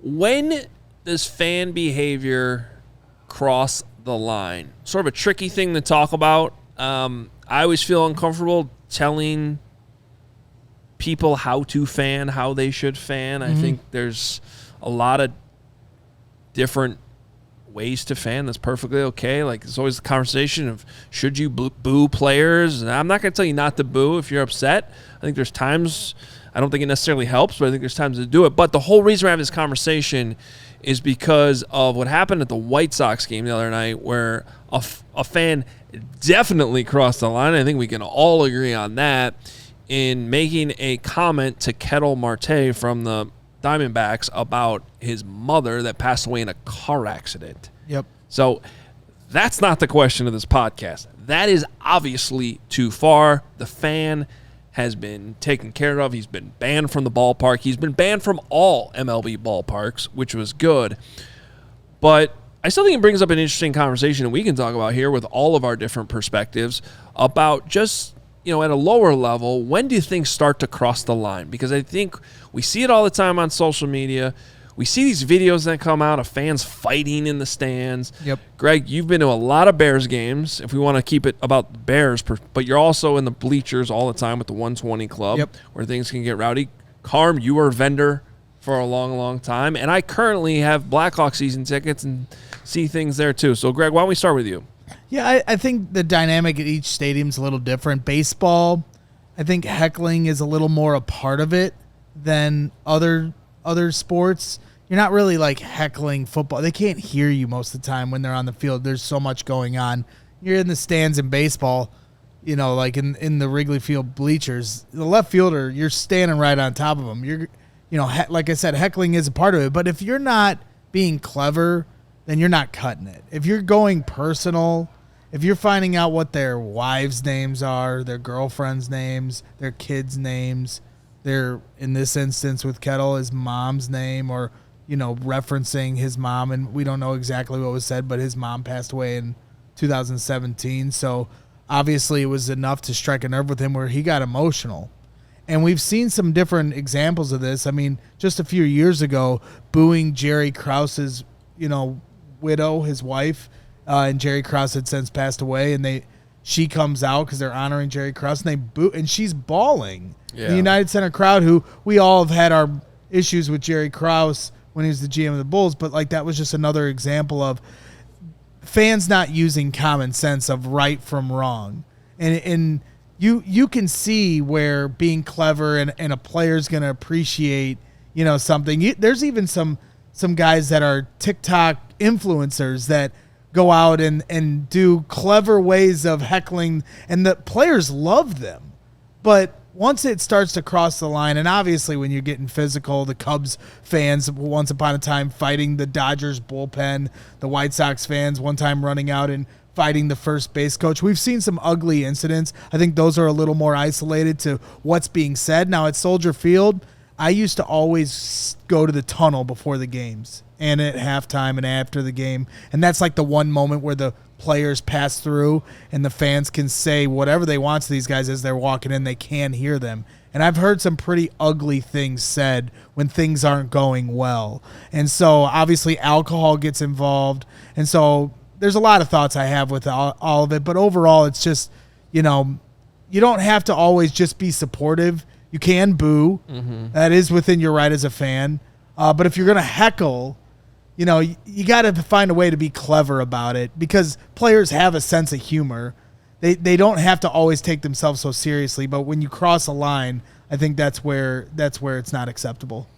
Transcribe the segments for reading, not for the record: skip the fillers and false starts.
When does fan behavior cross the line? Sort of a tricky thing to talk about. I always feel uncomfortable telling people how to fan, how they should fan. I think there's a lot of different ways to fan that's perfectly okay. Like, there's always the conversation of, should you boo players? And I'm not going to tell you not to boo if you're upset. I think there's times, I don't think it necessarily helps, but I think there's times to do it. But the whole reason we're having this conversation is because of what happened at the White Sox game the other night, where a fan definitely crossed the line. I think we can all agree on that, in making a comment to Ketel Marte from the Diamondbacks about his mother that passed away in a car accident. Yep. So that's not the question of this podcast. That is obviously too far. The fan has been taken care of. He's been banned from the ballpark. He's been banned from all MLB ballparks, which was good. But I still think it brings up an interesting conversation that we can talk about here with all of our different perspectives about just, at a lower level, when do things start to cross the line? Because I think we see it all the time on social media. We see these videos that come out of fans fighting in the stands. Yep. Greg, you've been to a lot of Bears games, if we want to keep it about the Bears, but you're also in the bleachers all the time with the 120 Club, where things can get rowdy. Carm, you were a vendor for a long, long time, and I currently have Blackhawk season tickets and see things there too. So, Greg, why don't we start with you? Yeah, I think the dynamic at each stadium is a little different. Baseball, I think heckling is a little more a part of it than other sports. You're not really like heckling football. They can't hear you most of the time when they're on the field. There's so much going on. You're in the stands in baseball, like in the Wrigley Field bleachers. The left fielder, you're standing right on top of them. You're, like I said, heckling is a part of it. But if you're not being clever, then you're not cutting it. If you're going personal, if you're finding out what their wives' names are, their girlfriends' names, their kids' names, their, in this instance with Ketel, his mom's name, or, referencing his mom, and we don't know exactly what was said, but his mom passed away in 2017. So obviously it was enough to strike a nerve with him where he got emotional. And we've seen some different examples of this. I mean, just a few years ago, booing Jerry Krause's, widow, his wife, and Jerry Krause had since passed away, and she comes out because they're honoring Jerry Krause, and they boo, and she's bawling. Yeah. The United Center crowd, who we all have had our issues with Jerry Krause when he was the GM of the Bulls, but like that was just another example of fans not using common sense of right from wrong, and you can see where being clever and a player's going to appreciate something. There's even some guys that are TikTok influencers that go out and do clever ways of heckling, and the players love them. But once it starts to cross the line, and obviously when you're getting physical, the Cubs fans once upon a time fighting the Dodgers bullpen, the White Sox fans one time running out and fighting the first base coach. We've seen some ugly incidents. I think those are a little more isolated to what's being said. Now at Soldier Field, I used to always go to the tunnel before the games and at halftime and after the game. And that's like the one moment where the players pass through and the fans can say whatever they want to these guys as they're walking in. They can hear them. And I've heard some pretty ugly things said when things aren't going well. And so obviously alcohol gets involved. And so there's a lot of thoughts I have with all of it. But overall, it's just, you don't have to always just be supportive. You can boo. Mm-hmm. That is within your right as a fan. But if you're going to heckle, you got to find a way to be clever about it, because players have a sense of humor. They don't have to always take themselves so seriously. But when you cross a line, I think that's where it's not acceptable.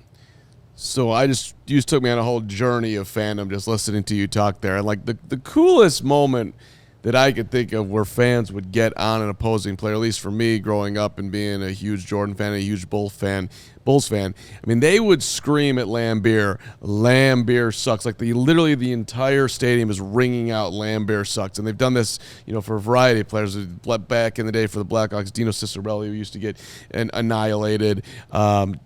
So you just took me on a whole journey of fandom just listening to you talk there. And like the coolest moment that I could think of where fans would get on an opposing player, at least for me growing up and being a huge Jordan fan, a huge Bulls fan, I mean, they would scream at Lambeer sucks. Like literally the entire stadium is ringing out Lambeer sucks. And they've done this, for a variety of players. Back in the day for the Blackhawks, Dino Ciccarelli, who used to get annihilated. And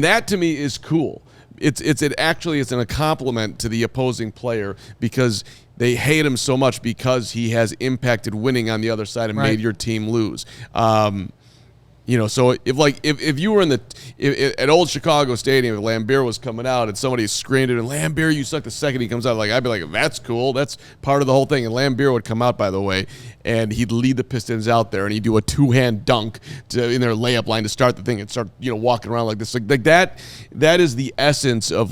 that to me is cool. It's a compliment to the opposing player, because they hate him so much because he has impacted winning on the other side and made your team lose. So if you were in at old Chicago Stadium, if Lambeer was coming out and somebody screamed at him, Lambeer, you suck, the second he comes out, I'd be like, that's cool. That's part of the whole thing. And Lambeer would come out, by the way, and he'd lead the Pistons out there, and he'd do a 2-hand dunk in their layup line to start the thing and start, walking around like this. Like that. That is the essence of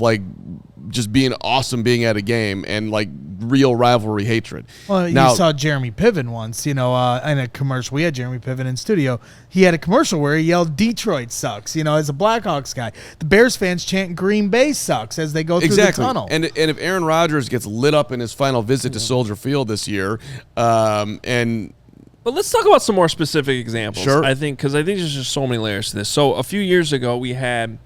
just being awesome, being at a game, and real rivalry hatred. Well, you saw Jeremy Piven once, in a commercial. We had Jeremy Piven in studio. He had a commercial where he yelled, "Detroit sucks," as a Blackhawks guy. The Bears fans chant "Green Bay sucks" as they go through the tunnel. And if Aaron Rodgers gets lit up in his final visit to Soldier Field this year, but let's talk about some more specific examples. Sure. Because I think there's just so many layers to this. So a few years ago, we had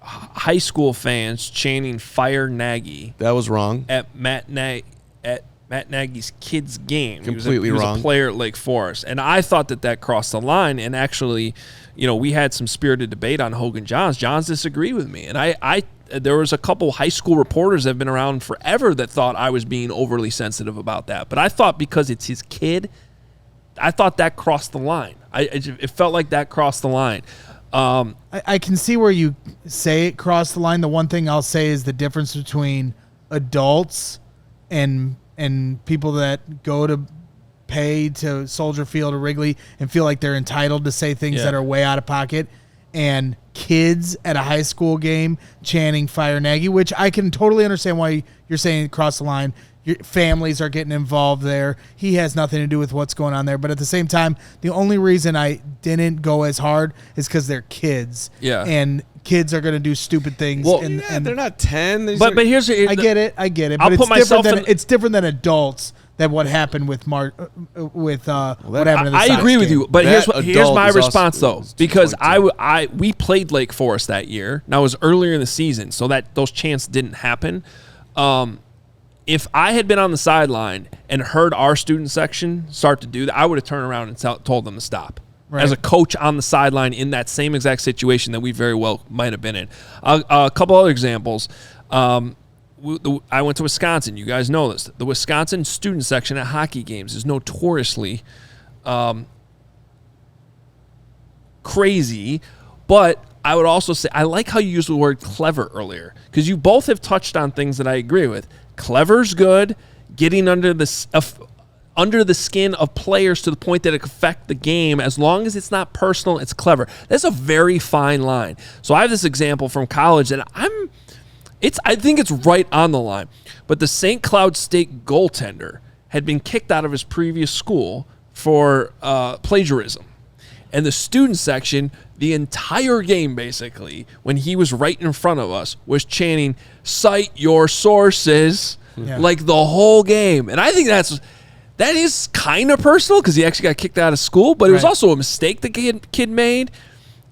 high school fans chanting "Fire Nagy." That was wrong. At Matt Nagy's kids' game. Completely he was wrong. A player at Lake Forest. And I thought that crossed the line. And actually, we had some spirited debate on Hogan Johns. Johns disagreed with me. And there was a couple high school reporters that have been around forever that thought I was being overly sensitive about that. But I thought because it's his kid, I thought that crossed the line. It felt like that crossed the line. I can see where you say it crossed the line. The one thing I'll say is the difference between adults and people that go to pay to Soldier Field or Wrigley and feel like they're entitled to say things that are way out of pocket, and kids at a high school game chanting "Fire Nagy," which I can totally understand why you're saying cross the line. Your families are getting involved there. He has nothing to do with what's going on there. But at the same time, the only reason I didn't go as hard is because they're kids. Yeah. And kids are going to do stupid things. Well, and they're not 10. But here's I get it. I'll But put myself in. it's different than adults than what happened with what happened in the I Sox agree with game. you, but That here's my adult is response also- though, is because 2.2. we played Lake Forest that year. Now it was earlier in the season, so that those chants didn't happen. If I had been on the sideline and heard our student section start to do that, I would have turned around and told them to stop. Right. As a coach on the sideline in that same exact situation that we very well might have been in. A couple other examples. I went to Wisconsin. You guys know this. The Wisconsin student section at hockey games is notoriously crazy, but I would also say I like how you used the word clever earlier, because you both have touched on things that I agree with. Clever's good, getting under the skin of players to the point that it can affect the game. As long as it's not personal, it's clever. That's a very fine line. So I have this example from college that I think it's right on the line. But the St. Cloud State goaltender had been kicked out of his previous school for plagiarism. And the student section, the entire game basically, when he was right in front of us, was chanting, "Cite your sources," like the whole game. And I think that is kind of personal because he actually got kicked out of school, but it was also a mistake the kid made,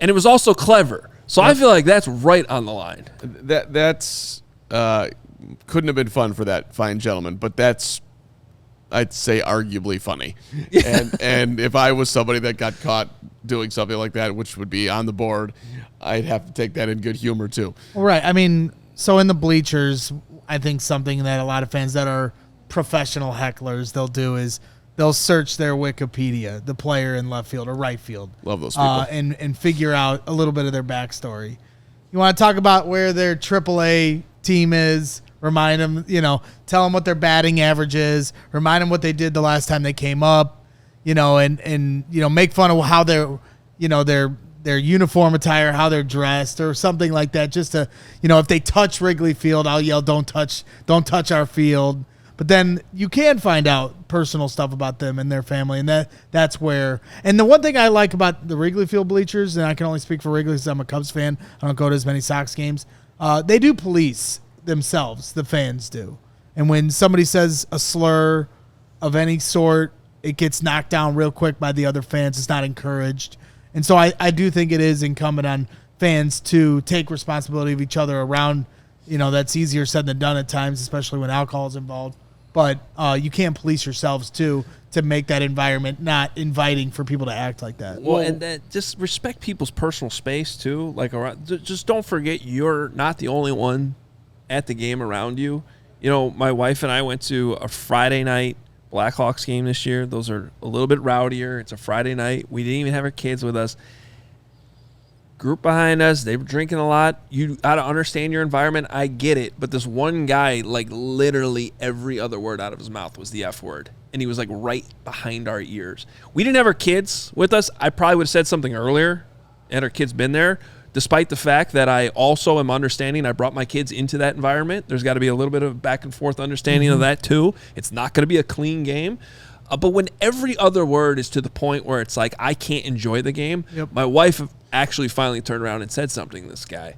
and it was also clever. So I feel like that's right on the line. That's couldn't have been fun for that fine gentleman, but that's, I'd say, arguably funny. And if I was somebody that got caught doing something like that, which would be on the board, I'd have to take that in good humor too. Right. I mean, so in the bleachers, I think something that a lot of fans that are professional hecklers, they'll do is they'll search their Wikipedia, the player in left field or right field. Love those people. And figure out a little bit of their backstory. You want to talk about where their AAA team is, remind them, tell them what their batting average is, remind them what they did the last time they came up, and make fun of how their uniform attire, how they're dressed or something like that. Just to, if they touch Wrigley Field, I'll yell, don't touch our field. But then you can find out personal stuff about them and their family, and that's where. And the one thing I like about the Wrigley Field bleachers, and I can only speak for Wrigley because I'm a Cubs fan, I don't go to as many Sox games, they do police themselves, the fans do. And when somebody says a slur of any sort, it gets knocked down real quick by the other fans. It's not encouraged. And so I do think it is incumbent on fans to take responsibility of each other around. That's easier said than done at times, especially when alcohol is involved. But you can't police yourselves, too, to make that environment not inviting for people to act like that. Well, and that just respect people's personal space, too. Like, just don't forget you're not the only one at the game around you. My wife and I went to a Friday night Blackhawks game this year. Those are a little bit rowdier. It's a Friday night. We didn't even have our kids with us. group behind us. They were drinking a lot. You got to understand your environment. I get it. But this one guy, like literally every other word out of his mouth was the F word. And he was like right behind our ears. We didn't have our kids with us. I probably would have said something earlier had our kids been there. Despite the fact that I also am understanding, I brought my kids into that environment. There's got to be a little bit of back and forth understanding of that too. It's not going to be a clean game. But when every other word is to the point where it's like I can't enjoy the game, my wife actually finally turned around and said something to this guy.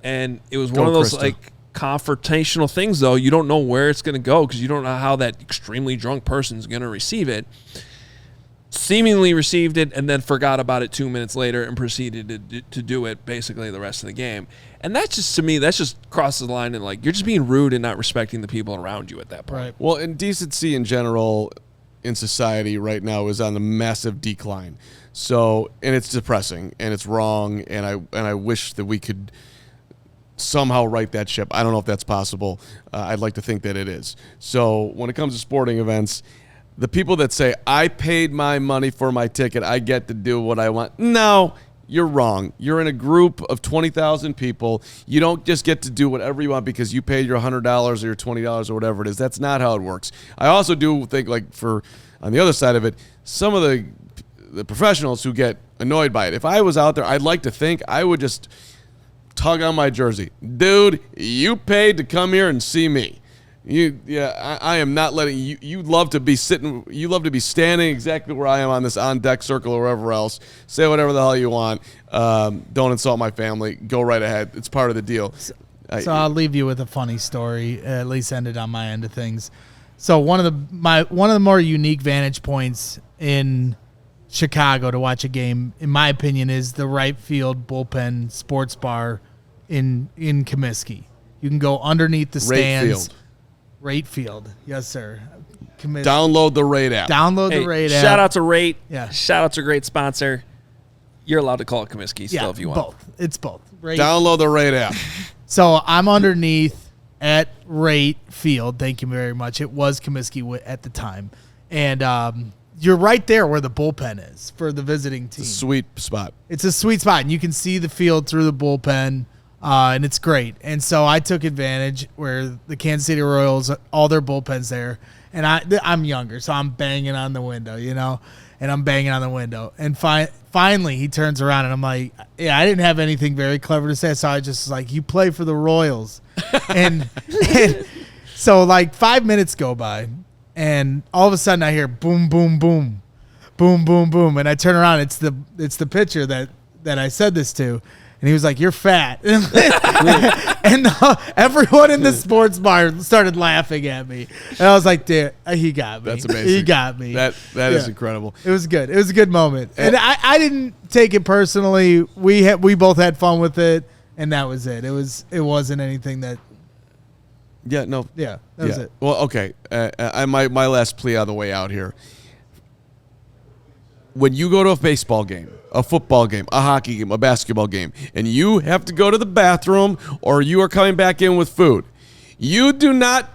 And it was one of those like confrontational things, though. You don't know where it's going to go because you don't know how that extremely drunk person is going to receive it. Seemingly received it and then forgot about it 2 minutes later and proceeded to do it basically the rest of the game. And that's just, to me, that's just crosses the line and like you're just being rude and not respecting the people around you at that point. Right. Well, and decency in general in society right now is on a massive decline. So, and it's depressing and it's wrong. And I wish that we could somehow right that ship. I don't know if that's possible. I'd like to think that it is. So when it comes to sporting events, the people that say, I paid my money for my ticket, I get to do what I want. No, you're wrong. You're in a group of 20,000 people. You don't just get to do whatever you want because you paid your $100 or your $20 or whatever it is. That's not how it works. I also do think, like, on the other side of it, some of the professionals who get annoyed by it, if I was out there, I'd like to think I would just tug on my jersey. Dude, you paid to come here and see me. I am not letting you. You love to be sitting. You love to be standing exactly where I am on this on deck circle or wherever else. Say whatever the hell you want. Don't insult my family. Go right ahead. It's part of the deal. So I'll leave you with a funny story. At least ended on my end of things. So one of the more unique vantage points in Chicago to watch a game, in my opinion, is the right field bullpen sports bar in Comiskey. You can go underneath the stands. Rate Field. Yes, sir. Download the Rate app. The Rate app. Shout out to Rate. Yeah. Shout out to a great sponsor. You're allowed to call it Comiskey still if you want. Both. It's both. Rate. Download the Rate app. So I'm underneath at Rate Field. Thank you very much. It was Comiskey at the time. And you're right there where the bullpen is for the visiting team. It's a sweet spot. It's a sweet spot, and you can see the field through the bullpen. And it's great. And so I took advantage where the Kansas City Royals, all their bullpens there. And I'm younger, so I'm banging on the window, and I'm banging on the window. And finally he turns around, and I'm like, yeah, I didn't have anything very clever to say. So I just was like, you play for the Royals. and so like 5 minutes go by, and all of a sudden I hear boom, boom, boom, boom, boom, boom. And I turn around. It's the pitcher that I said this to. And he was like, you're fat. And everyone in the sports bar started laughing at me. And I was like, dude, he got me. That's amazing. He got me. That is incredible. It was good. It was a good moment. And I didn't take it personally. We both had fun with it, and that was it. It wasn't anything that. Yeah, no. Yeah, that was it. Well, okay. My last plea on the way out here. When you go to a baseball game, a football game, a hockey game, a basketball game, and you have to go to the bathroom or you are coming back in with food, you do not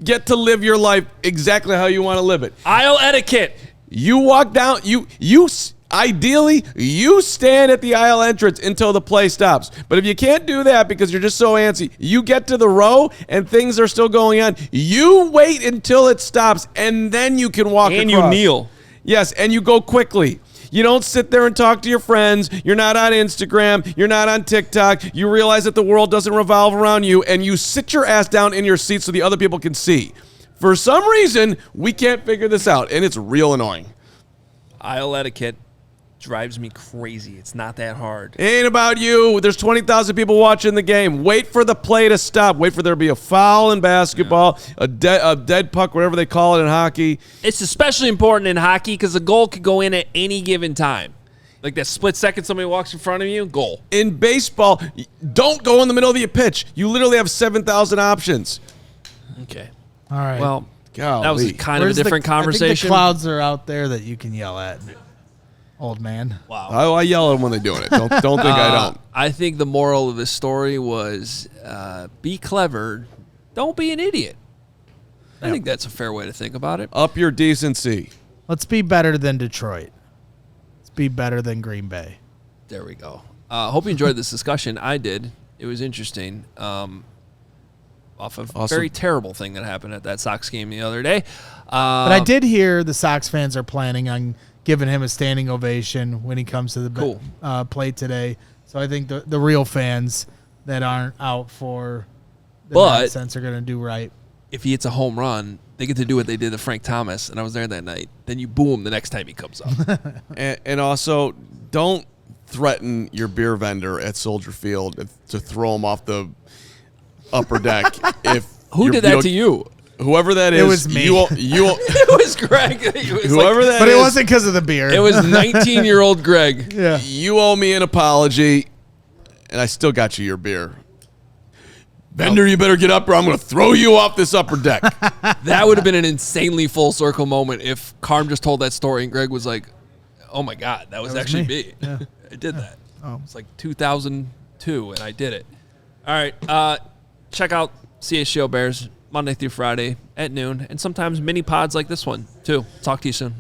get to live your life exactly how you want to live it. Aisle etiquette. You walk down, ideally, you stand at the aisle entrance until the play stops. But if you can't do that because you're just so antsy, you get to the row and things are still going on. You wait until it stops, and then you can walk and across. You kneel. Yes, and you go quickly. You don't sit there and talk to your friends. You're not on Instagram. You're not on TikTok. You realize that the world doesn't revolve around you, and you sit your ass down in your seat so the other people can see. For some reason, we can't figure this out, and it's real annoying. Aisle etiquette drives me crazy. It's not that hard. It ain't about you. There's 20,000 people watching the game. Wait for the play to stop. Wait for there to be a foul in basketball, a dead puck, whatever they call it in hockey. It's especially important in hockey because the goal could go in at any given time. Like that split second somebody walks in front of you, goal. In baseball, don't go in the middle of your pitch. You literally have 7,000 options. Okay. All right. Well, golly. that was kind of a different conversation. I think the clouds are out there that you can yell at. Old man. Wow. I yell at them when they're doing it. Don't think I don't. I think the moral of this story was be clever. Don't be an idiot. I think that's a fair way to think about it. Up your decency. Let's be better than Detroit. Let's be better than Green Bay. There we go. Hope you enjoyed this discussion. I did. It was interesting. Off of a very terrible thing that happened at that Sox game the other day. But I did hear the Sox fans are planning on giving him a standing ovation when he comes to the plate today. So I think the real fans that aren't out for the nonsense are going to do right. If he hits a home run, they get to do what they did to Frank Thomas, and I was there that night. Then you boo him the next time he comes up. and also, don't threaten your beer vendor at Soldier Field to throw him off the upper deck. Who did that to you? Whoever that is. It was me. It was Greg. Whoever that is. But it wasn't because of the beer. It was 19-year-old Greg. Yeah. You owe me an apology, and I still got you your beer. Vendor, you better get up or I'm going to throw you off this upper deck. That would have been an insanely full circle moment if Carm just told that story and Greg was like, oh, my God, that was actually me. Yeah. I did that. It's like 2002, and I did it. All right. Check out CHGO Bears Monday through Friday at noon, and sometimes mini pods like this one, too. Talk to you soon.